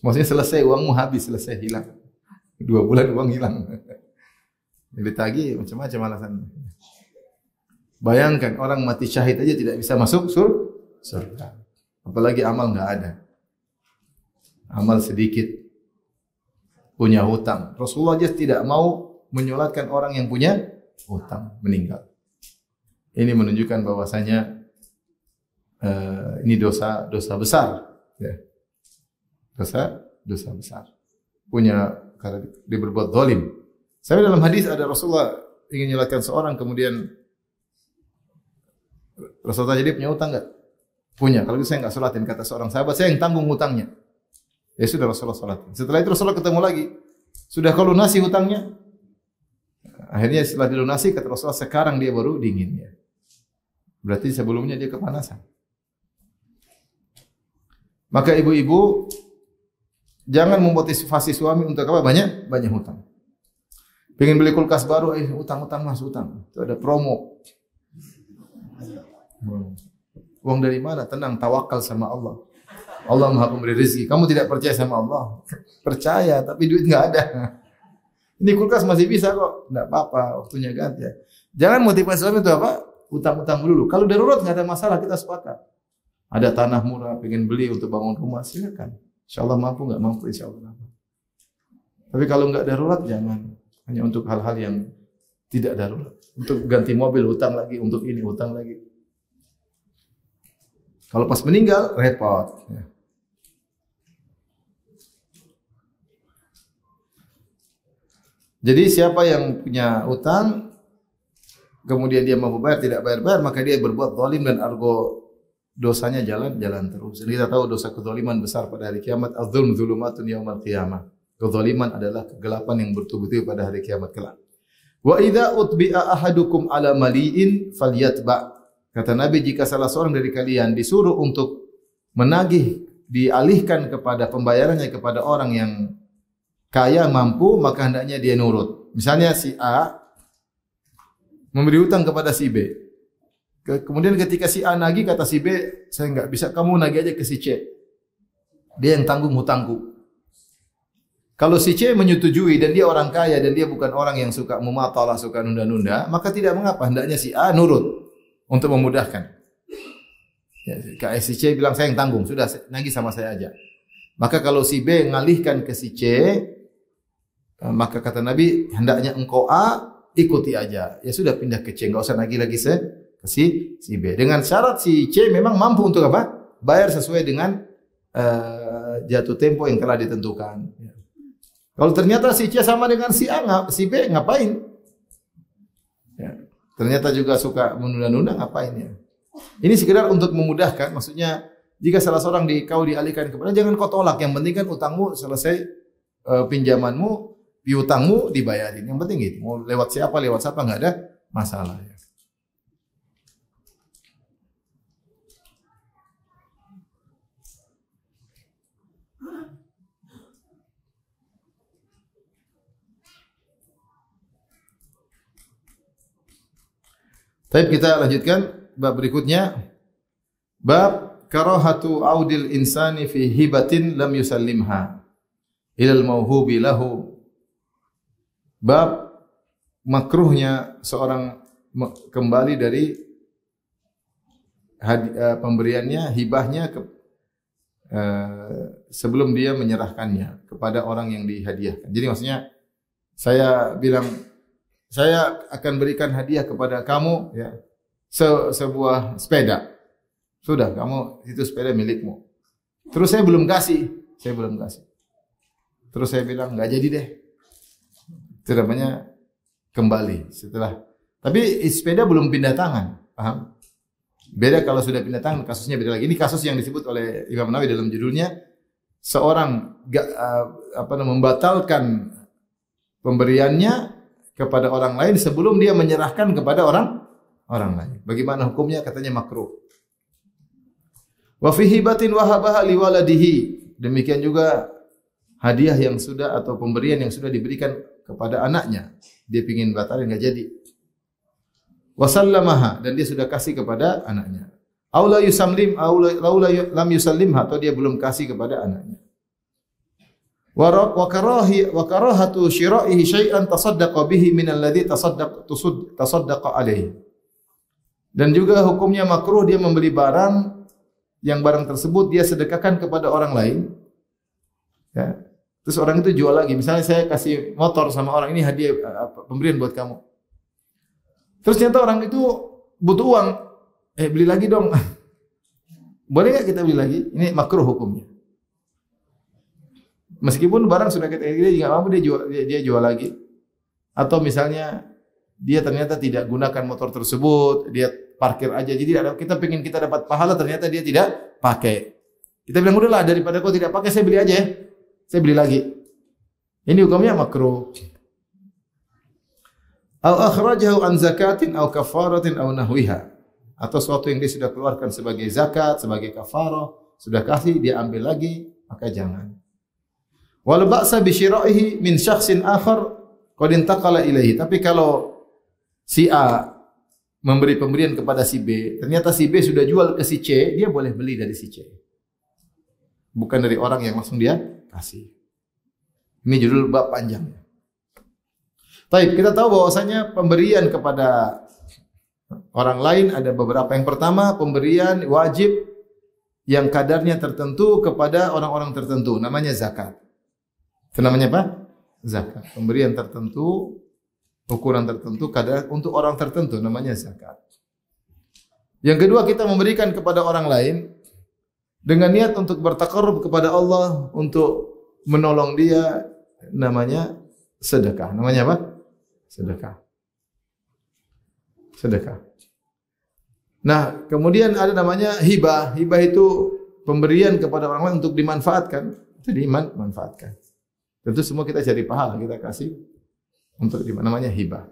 Maksudnya selesai uangmu habis, selesai hilang. 2 bulan uang hilang. Ditagih macam-macam alasan. Bayangkan orang mati syahid aja tidak bisa masuk surga. Apalagi amal enggak ada. Amal sedikit, punya hutang. Rasulullah aja tidak mau menyolatkan orang yang punya hutang meninggal. Ini menunjukkan bahwasanya ini dosa besar. Ya. Dosa besar. Karena dia berbuat zalim. Sampai dalam hadis ada Rasulullah ingin menyolatkan seorang, kemudian Rasulullah tanya dia punya hutang enggak? Punya. Kalau gitu saya enggak salatin, kata seorang sahabat, saya yang tanggung hutangnya. Ya sudah Rasulullah salatin. Setelah itu Rasulullah ketemu lagi. Sudah kau lunasi hutangnya? Akhirnya setelah dilunasi kata Rasulullah, sekarang dia baru dingin ya. Berarti sebelumnya dia kepanasan. Maka ibu-ibu jangan memotivasi suami untuk apa? Banyak hutang. Pengen beli kulkas baru, hutang Mas, hutang. Itu ada promo. Uang dari mana? Tenang, tawakal sama Allah. Allah Maha Pemberi rezeki. Kamu tidak percaya sama Allah? Percaya, tapi duit enggak ada. Ini kulkas masih bisa kok. Enggak apa-apa, waktunya ganti ya. Jangan motivasi suami itu apa? Utang-utang dulu. Kalau darurat enggak ada masalah, kita sepakat. Ada tanah murah, pengen beli untuk bangun rumah, silakan. Insyaallah mampu, enggak mampu insyaallah. Tapi kalau enggak darurat jangan. Hanya untuk hal-hal yang tidak darurat. Untuk ganti mobil hutang lagi, untuk ini hutang lagi. Kalau pas meninggal repot. Ya. Jadi siapa yang punya hutang, kemudian dia mampu bayar, tidak bayar, maka dia berbuat zalim dan argo dosanya jalan terus. Jadi kita tahu dosa kezaliman besar pada hari kiamat. Az-zulm zulumatun yaumal qiyamah. Kezaliman adalah kegelapan yang bertubi-tubi pada hari kiamat kelak. Wa idza utbi'a ahadukum ala mali'in falyatba. Kata Nabi, jika salah seorang dari kalian disuruh untuk menagih, dialihkan kepada pembayarannya kepada orang yang kaya mampu, maka hendaknya dia nurut. Misalnya si A memberi hutang kepada si B. Kemudian ketika si A nagih, kata si B, saya enggak bisa, kamu nagih aja ke si C. Dia yang tanggung hutangku. Kalau si C menyetujui dan dia orang kaya dan dia bukan orang yang suka mematalah, suka nunda-nunda, maka tidak mengapa, hendaknya si A nurut untuk memudahkan. Ya, si C bilang saya yang tanggung, sudah nagih sama saya aja. Maka kalau si B ngalihkan ke si C, maka kata Nabi, hendaknya engkau A, ikuti aja. Ya sudah pindah ke C, enggak usah lagi ke si B. Dengan syarat si C memang mampu untuk apa? Bayar sesuai dengan jatuh tempo yang telah ditentukan. Kalau ternyata si C sama dengan si A, si B ngapain? Ya. Ternyata juga suka menunda-nunda, ngapain ya? Ini sekedar untuk memudahkan, maksudnya jika salah seorang kau dialihkan kepada, jangan kau tolak. Yang penting kan utangmu selesai, pinjamanmu, piutangmu dibayarin. Yang penting gitu. Mau lewat siapa nggak ada masalah. Ya. Baik, kita lanjutkan bab berikutnya. Bab karahatu audil insani fi hibatin lam yusallimha ilal mauhubi lahu. Bab makruhnya seorang kembali dari pemberiannya, hibahnya sebelum dia menyerahkannya kepada orang yang dihadiahkan. Jadi maksudnya saya bilang, saya akan berikan hadiah kepada kamu ya, sebuah sepeda. Sudah, kamu itu sepeda milikmu. Terus saya belum kasih. Terus saya bilang enggak jadi deh. Itu namanya kembali setelah. Tapi sepeda belum pindah tangan, paham? Beda kalau sudah pindah tangan, kasusnya beda lagi. Ini kasus yang disebut oleh Imam Nawawi dalam judulnya, seorang membatalkan pemberiannya kepada orang lain sebelum dia menyerahkan kepada orang lain. Bagaimana hukumnya? Katanya makruh. Wa fi hibatin wahabaha liwaladihi. Demikian juga hadiah yang sudah atau pemberian yang sudah diberikan kepada anaknya, dia ingin batalin enggak jadi. Wa sallamaha, dan dia sudah kasih kepada anaknya. Aula yusallim lam yusallimha, atau dia belum kasih kepada anaknya. Wa karahatu syira'ihi syai'an tasaddaqa bihi min alladhi tasaddaqa alaihi. Dan juga hukumnya makruh dia membeli barang yang barang tersebut dia sedekahkan kepada orang lain. Ya. Terus orang itu jual lagi. Misalnya saya kasih motor sama orang, ini hadiah pemberian buat kamu. Terus ternyata orang itu butuh uang. Beli lagi dong. Boleh enggak kita beli lagi? Ini makruh hukumnya. Meskipun barang sudah kita dia enggak mampu, dia jual lagi. Atau misalnya dia ternyata tidak gunakan motor tersebut, dia parkir aja. Jadi kita pengen kita dapat pahala, ternyata dia tidak pakai. Kita bilang udahlah, daripada kau tidak pakai, saya beli aja ya. Saya beli lagi. Ini hukumnya makruh. Au akhrajahu an zakatin au kafaratin au nahwiha. Atau sesuatu yang dia sudah keluarkan sebagai zakat, sebagai kafarah, sudah kasih, dia ambil lagi, maka jangan. Wal ba'sa bi syira'ihi min syakhsin akhar qad intaqala ilaihi. Tapi kalau si A memberi pemberian kepada si B, ternyata si B sudah jual ke si C, dia boleh beli dari si C. Bukan dari orang yang langsung dia kasih. Ini judul bab panjang. Baik, kita tahu bahwasanya pemberian kepada orang lain ada beberapa. Yang pertama, pemberian wajib yang kadarnya tertentu kepada orang-orang tertentu, namanya zakat. Itu namanya apa? Zakat. Pemberian tertentu, ukuran tertentu, kadar untuk orang tertentu, namanya zakat. Yang kedua, kita memberikan kepada orang lain dengan niat untuk bertaqarrub kepada Allah, untuk menolong dia, namanya sedekah. Namanya apa? Sedekah. Sedekah. Nah, kemudian ada namanya hibah. Hibah itu pemberian kepada orang lain untuk dimanfaatkan. Itu dimanfaatkan. Tentu semua kita cari pahala, kita kasih untuk namanya hibah.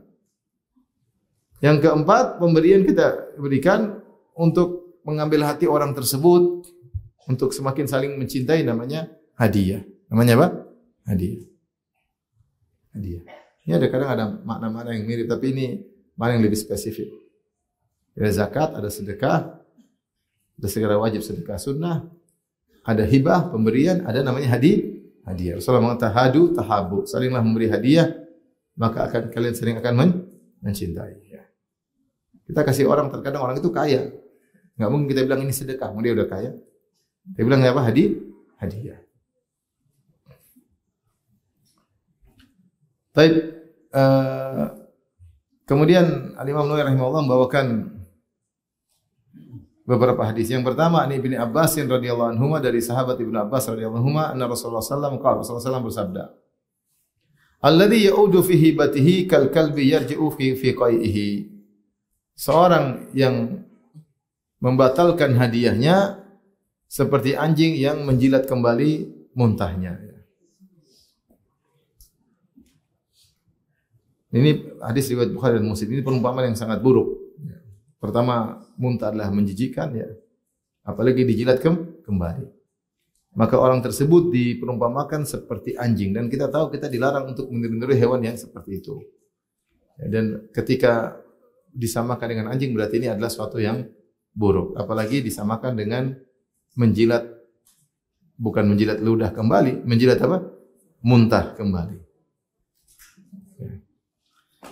Yang keempat, pemberian kita berikan untuk mengambil hati orang tersebut, untuk semakin saling mencintai, namanya hadiah. Namanya apa? Hadiah. Hadiah. Ini ada kadang ada makna-makna yang mirip, tapi ini mana yang lebih spesifik. Ada zakat, ada sedekah, ada segala wajib sedekah sunnah, ada hibah, pemberian, ada namanya hadiah. Rasulullah mengatakan hadu tahabu, salinglah memberi hadiah, maka kalian sering akan mencintai. Ya. Kita kasih orang, terkadang orang itu kaya, nggak mungkin kita bilang ini sedekah, dia udah kaya. Dia bilang apa? Hadiah. Baik, kemudian Al-Imam Nawawi rahimahullah membawakan beberapa hadis. Yang pertama, ini Ibnu Abbas radhiyallahu anhu, dari sahabat Ibnu Abbas radhiyallahu anhu, anna Rasulullah sallallahu alaihi wasallam bersabda, "Alladzi ya'udu fi hibatihi kal kalbi yarji'u fi qai'ihi." Seorang yang membatalkan hadiahnya seperti anjing yang menjilat kembali muntahnya. Ini hadis riwayat Bukhari dan Muslim. Ini perumpamaan yang sangat buruk. Pertama, muntah adalah menjijikkan, ya. Apalagi dijilat kembali. Maka orang tersebut diperumpamakan seperti anjing, dan kita tahu kita dilarang untuk meniru hewan yang seperti itu. Dan ketika disamakan dengan anjing berarti ini adalah suatu yang buruk. Apalagi disamakan dengan menjilat, bukan menjilat ludah kembali, menjilat apa? Muntah kembali.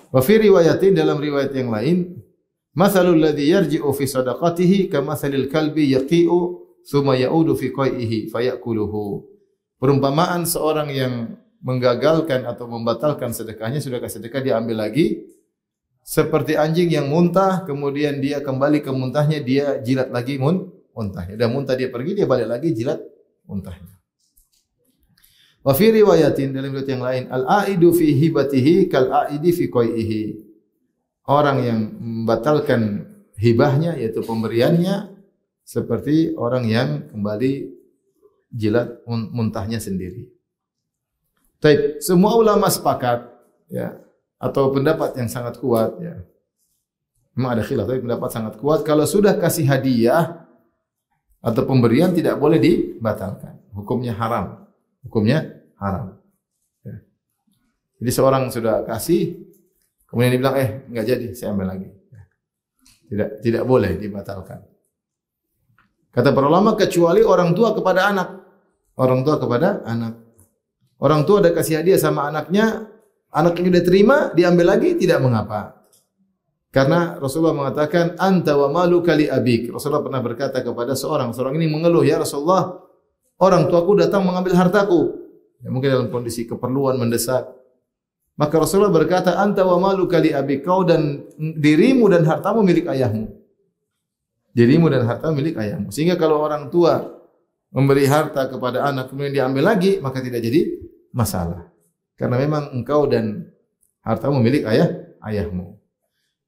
Wa fi riwayatin, dalam riwayat yang lain, mathalul ladzi yarji'u fi sadaqatihi kamathalil kalbi yaqi'u tsumma ya'udu fi qai'ihi fayakuluhu. Perumpamaan seorang yang menggagalkan atau membatalkan sedekahnya, sudah kasih sedekah dia ambil lagi, seperti anjing yang muntah, kemudian dia kembali ke muntahnya, dia jilat lagi muntahnya. Dan muntah dia pergi, dia balik lagi jilat muntahnya. Wa fi riwayatin, dalam riwayat yang lain, al-aidu fi hibatihi kal aidi fi qai'ihi. Orang yang membatalkan hibahnya, yaitu pemberiannya, seperti orang yang kembali jilat muntahnya sendiri. Baik, semua ulama sepakat, ya, atau pendapat yang sangat kuat, ya. Memang ada khilaf, tapi pendapat sangat kuat kalau sudah kasih hadiah atau pemberian tidak boleh dibatalkan. Hukumnya haram. Hukumnya haram. Ya. Jadi seorang sudah kasih, kemudian dia bilang, enggak jadi, saya ambil lagi. Tidak boleh dibatalkan. Kata para ulama, kecuali orang tua kepada anak. Orang tua kepada anak. Orang tua ada kasih hadiah sama anaknya, anaknya sudah terima, diambil lagi, tidak mengapa. Karena Rasulullah mengatakan, anta wa maluka li abik. Rasulullah pernah berkata kepada seorang ini mengeluh, ya Rasulullah, orang tuaku datang mengambil hartaku. Ya, mungkin dalam kondisi keperluan mendesak. Maka Rasulullah berkata, anta wa maluka li abik. Kau dan dirimu dan hartamu milik ayahmu. Dirimu dan hartamu milik ayahmu. Sehingga kalau orang tua memberi harta kepada anak, kemudian diambil lagi, maka tidak jadi masalah. Karena memang engkau dan hartamu milik ayahmu.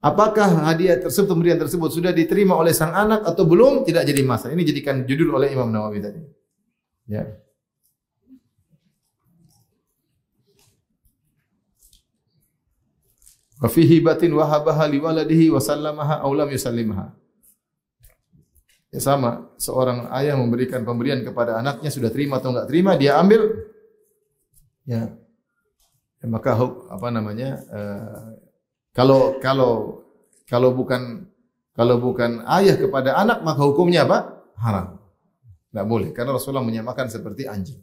Apakah hadiah tersebut, pemberian tersebut sudah diterima oleh sang anak atau belum, tidak jadi masalah. Ini jadikan judul oleh Imam Nawawi tadi. Ya. Wa fi hibatin wahabaha liwaladihi wa sallamaha aw lam yusallimha. Ya sama, seorang ayah memberikan pemberian kepada anaknya, sudah terima atau enggak terima, dia ambil. Ya. Ya, maka kalau bukan ayah kepada anak, maka hukumnya apa? Haram. Tidak boleh, karena Rasulullah menyamakan seperti anjing.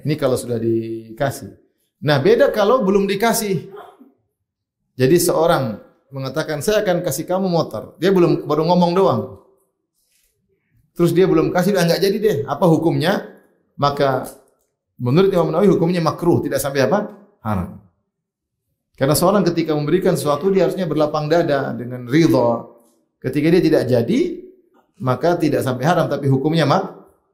Ini kalau sudah dikasih. Nah, beda kalau belum dikasih. Jadi seorang mengatakan, saya akan kasih kamu motor. Dia baru ngomong doang. Terus dia belum kasih, enggak jadi deh. Apa hukumnya? Maka menurut Imam Nawawi hukumnya makruh, tidak sampai apa? Haram. Karena seorang ketika memberikan sesuatu, dia harusnya berlapang dada dengan ridha. Ketika dia tidak jadi, maka tidak sampai haram, tapi hukumnya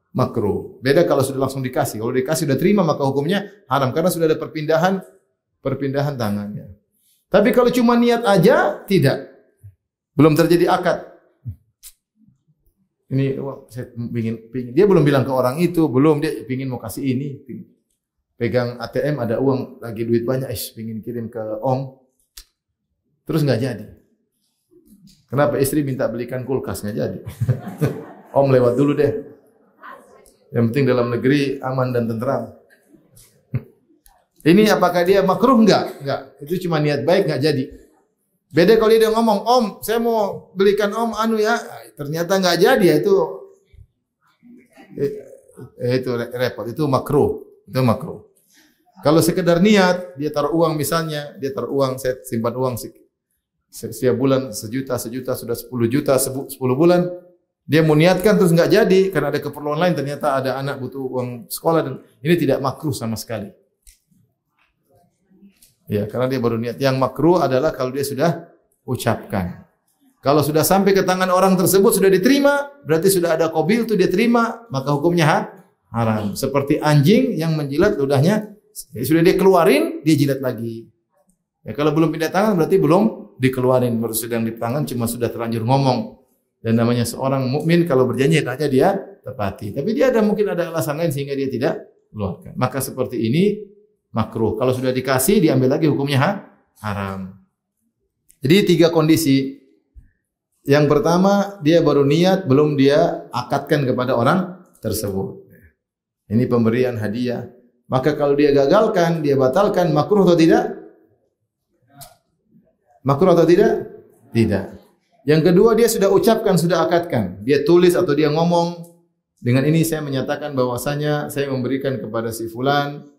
makruh. Beda kalau sudah langsung dikasih. Kalau dikasih sudah terima, maka hukumnya haram karena sudah ada perpindahan tangannya. Tapi kalau cuma niat aja, tidak. Belum terjadi akad. Ini saya pingin. Dia belum bilang ke orang itu, belum, dia pingin mau kasih ini. Pegang ATM ada uang, lagi duit banyak, pingin kirim ke Om. Terus enggak jadi. Kenapa? Istri minta belikan kulkas, enggak jadi. Om lewat dulu deh. Yang penting dalam negeri aman dan tentram. Ini apakah dia makruh? Enggak. Itu cuma niat baik, enggak jadi. Beda kalau dia ngomong, Om, saya mau belikan Om ya, ternyata enggak jadi, itu repot, itu makruh. Itu makruh. Kalau sekedar niat, dia taruh uang misalnya, saya simpan uang setiap bulan sejuta, sudah 10 juta, 10 bulan, dia mau niatkan terus enggak jadi, karena ada keperluan lain, ternyata ada anak butuh uang sekolah, dan ini tidak makruh sama sekali. Ya, karena dia baru niat. Yang makruh adalah kalau dia sudah ucapkan. Kalau sudah sampai ke tangan orang tersebut sudah diterima, berarti sudah ada qabil itu dia terima, maka hukumnya haram. Seperti anjing yang menjilat ludahnya, ya sudah dia keluarin, dia jilat lagi. Ya, kalau belum pindah tangan berarti belum dikeluarin, baru sedang di tangan cuma sudah terlanjur ngomong. Dan namanya seorang mukmin kalau berjanji hendaknya dia tepati. Tapi dia mungkin ada alasan lain sehingga dia tidak keluarkan. Maka seperti ini makruh. Kalau sudah dikasih diambil lagi hukumnya haram. Jadi 3 kondisi. Yang pertama dia baru niat belum dia akadkan kepada orang tersebut. Ini pemberian hadiah. Maka kalau dia gagalkan, dia batalkan, makruh atau tidak? Makruh atau tidak? Tidak. Yang kedua dia sudah ucapkan, sudah akadkan. Dia tulis atau dia ngomong, dengan ini saya menyatakan bahwasanya saya memberikan kepada si fulan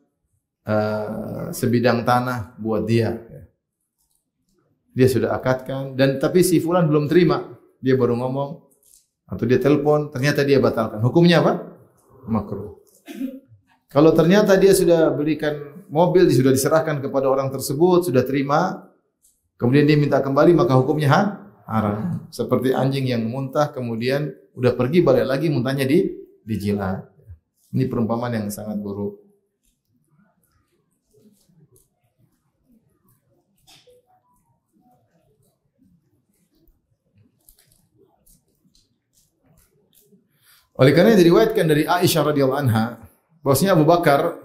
sebidang tanah buat dia. Dia sudah akadkan dan tapi si fulan belum terima. Dia baru ngomong atau dia telepon, ternyata dia batalkan. Hukumnya apa? Makruh. Kalau ternyata dia sudah berikan mobil, dia sudah diserahkan kepada orang tersebut, sudah terima, kemudian dia minta kembali, maka hukumnya haram. Seperti anjing yang muntah, kemudian udah pergi balik lagi muntahnya dijilat. Ini perumpamaan yang sangat buruk. Oleh karena diriwayatkan dari Aisyah radhiyallahu anha bahwasanya Abu Bakar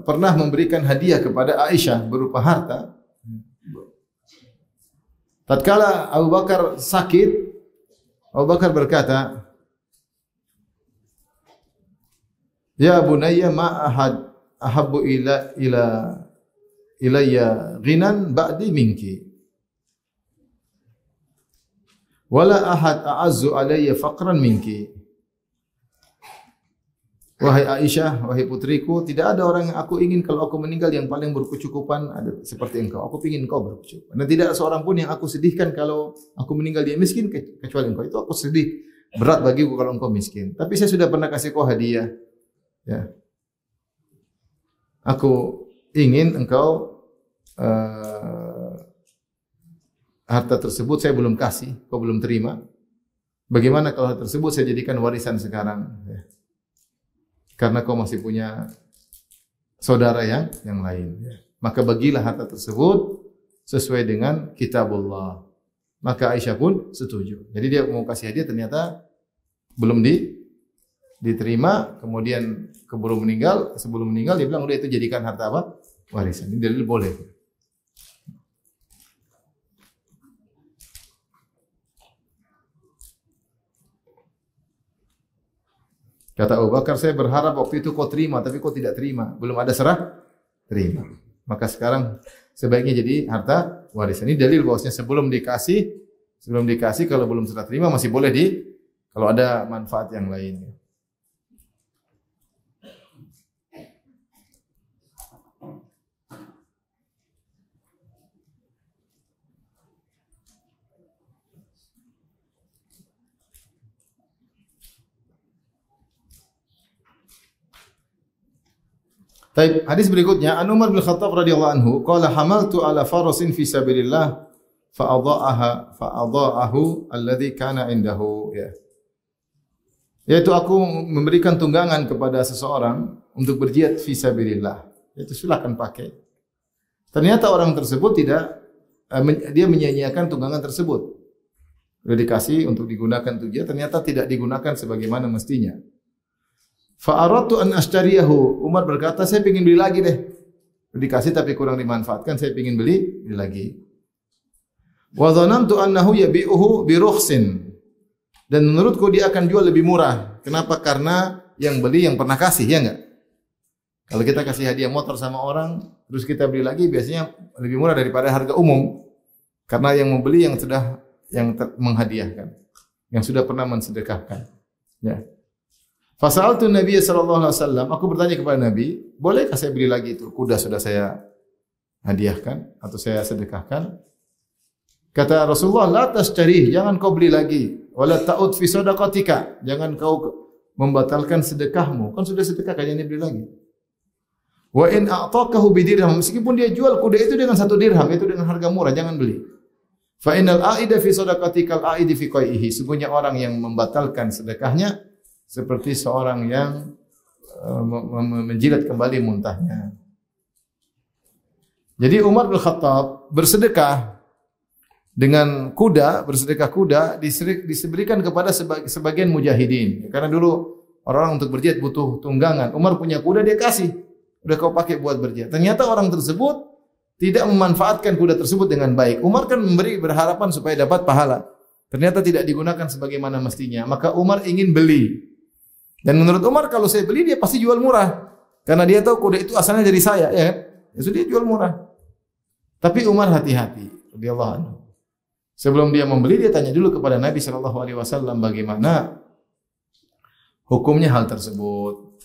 pernah memberikan hadiah kepada Aisyah berupa harta. Tatkala Abu Bakar sakit, Abu Bakar berkata, "Ya bunayya ma ahad ahabbu ilayya ghinan ba'di minki. Wala ahad a'azzu alayya faqran minki." Wahai Aisyah, wahai putriku, tidak ada orang yang aku ingin kalau aku meninggal yang paling berkecukupan ada seperti engkau. Aku ingin engkau berkecukupan. Dan tidak ada seorang pun yang aku sedihkan kalau aku meninggal dia miskin kecuali engkau. Itu aku sedih. Berat bagiku kalau engkau miskin. Tapi saya sudah pernah kasih kau hadiah. Ya. Aku ingin engkau harta tersebut saya belum kasih, kau belum terima. Bagaimana kalau harta tersebut saya jadikan warisan sekarang? Ya. Karena kau masih punya saudara yang lain. Ya. Maka bagilah harta tersebut sesuai dengan kitabullah. Maka Aisyah pun setuju. Jadi dia mau kasih hadiah ternyata belum diterima. Kemudian keburu meninggal. Sebelum meninggal dia bilang udah itu jadikan harta apa? Warisan. Ini dalil boleh. Kata Abu Bakar, saya berharap waktu itu kau terima, tapi kau tidak terima. Belum ada serah, terima. Maka sekarang sebaiknya jadi harta warisan. Ini dalil bahwasanya sebelum dikasih kalau belum serah terima masih boleh kalau ada manfaat yang lain. Baik, hadis berikutnya, An Umar bin Khattab radhiyallahu anhu qala hamaltu ala farasin fi sabilillah fa adha'ahu alladhi kana indahu, ya. Yaitu aku memberikan tunggangan kepada seseorang untuk berjihad fi sabilillah. Itu silakan pakai. Ternyata orang tersebut dia menyia-nyiakan tunggangan tersebut. Sudah dikasih untuk digunakan untuk jihad, ternyata tidak digunakan sebagaimana mestinya. Fa'aradtu an ashtariyahu. Umar berkata, saya ingin beli lagi deh. Dikasih tapi kurang dimanfaatkan, saya ingin beli lagi. Wa dhanantu annahu yabi'uhu bi rukhsin. Dan menurutku dia akan jual lebih murah. Kenapa? Karena yang beli yang pernah kasih, ya enggak? Kalau kita kasih hadiah motor sama orang, terus kita beli lagi biasanya lebih murah daripada harga umum. Karena yang membeli yang sudah menghadiahkan, yang sudah pernah mensedekahkan. Ya. Fasaltu Nabi sallallahu alaihi wasallam, aku bertanya kepada Nabi, bolehkah saya beli lagi itu? Kuda sudah saya hadiahkan atau saya sedekahkan. Kata Rasulullah, la tastarih, jangan kau beli lagi. Wala ta'ud fi sadaqatika, jangan kau membatalkan sedekahmu. Kan sudah sedekah, jangan beli lagi. Wa in a'taqahu bidirham, meskipun dia jual kuda itu dengan 1 dirham, itu dengan harga murah, jangan beli. Fa innal a'ida fi sadaqatikal a'idi fi qai'ihi. Sesungguhnya orang yang membatalkan sedekahnya seperti seorang yang menjilat kembali muntahnya. Jadi Umar bin Khattab bersedekah dengan kuda, bersedekah kuda diseberikan kepada sebagian mujahidin. Karena dulu orang untuk berjihad butuh tunggangan. Umar punya kuda, dia kasih. Udah kau pakai buat berjihad. Ternyata orang tersebut tidak memanfaatkan kuda tersebut dengan baik. Umar kan memberi berharapan supaya dapat pahala. Ternyata tidak digunakan sebagaimana mestinya. Maka Umar ingin beli. Dan menurut Umar kalau saya beli dia pasti jual murah. Karena dia tahu kuda itu asalnya dari saya, ya kan? Ya sudah dia jual murah. Tapi Umar hati-hati, radhiyallahu anhu. Sebelum dia membeli, dia tanya dulu kepada Nabi SAW bagaimana hukumnya hal tersebut.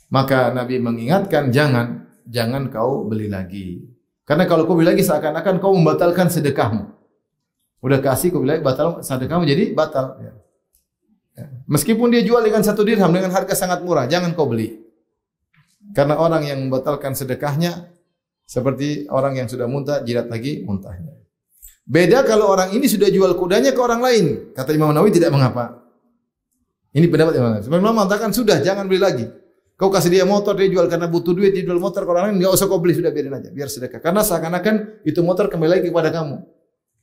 Maka Nabi mengingatkan, jangan kau beli lagi. Karena kalau kau beli lagi seakan-akan kau membatalkan sedekahmu. Udah kasih kau beli lagi, batal sedekahmu jadi batal. Ya. Meskipun dia jual dengan 1 dirham dengan harga sangat murah, jangan kau beli. Karena orang yang membatalkan sedekahnya seperti orang yang sudah muntah, jilat lagi muntahnya. Beda kalau orang ini sudah jual kudanya ke orang lain. Kata Imam Nawawi tidak mengapa. Ini pendapat Imam Nawawi. Imam Nawawi mengatakan sudah, jangan beli lagi. Kau kasih dia motor, dia jual karena butuh duit, dia jual motor ke orang lain, enggak usah kau beli, sudah biarin aja, biar sedekah. Karena seakan-akan itu motor kembali lagi kepada kamu.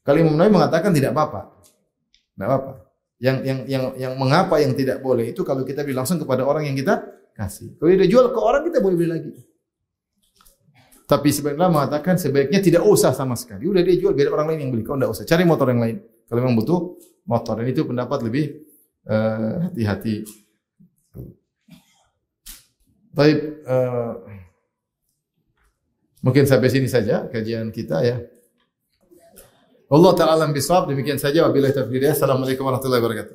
Kalau Imam Nawawi mengatakan tidak apa-apa. Tidak apa-apa. Yang mengapa yang tidak boleh itu kalau kita beli langsung kepada orang yang kita kasih. Kalau dia jual ke orang, kita boleh beli lagi. Tapi sebaiknya mengatakan sebaiknya tidak usah sama sekali. Udah dia jual biar orang lain yang beli. Kau enggak usah cari motor yang lain. Kalau memang butuh motor, dan itu pendapat lebih hati-hati. Baik, mungkin sampai sini saja kajian kita ya. Allah Ta'ala alam bisawab. Demikian saja. Wabillahi taufiq. Assalamualaikum warahmatullahi wabarakatuh.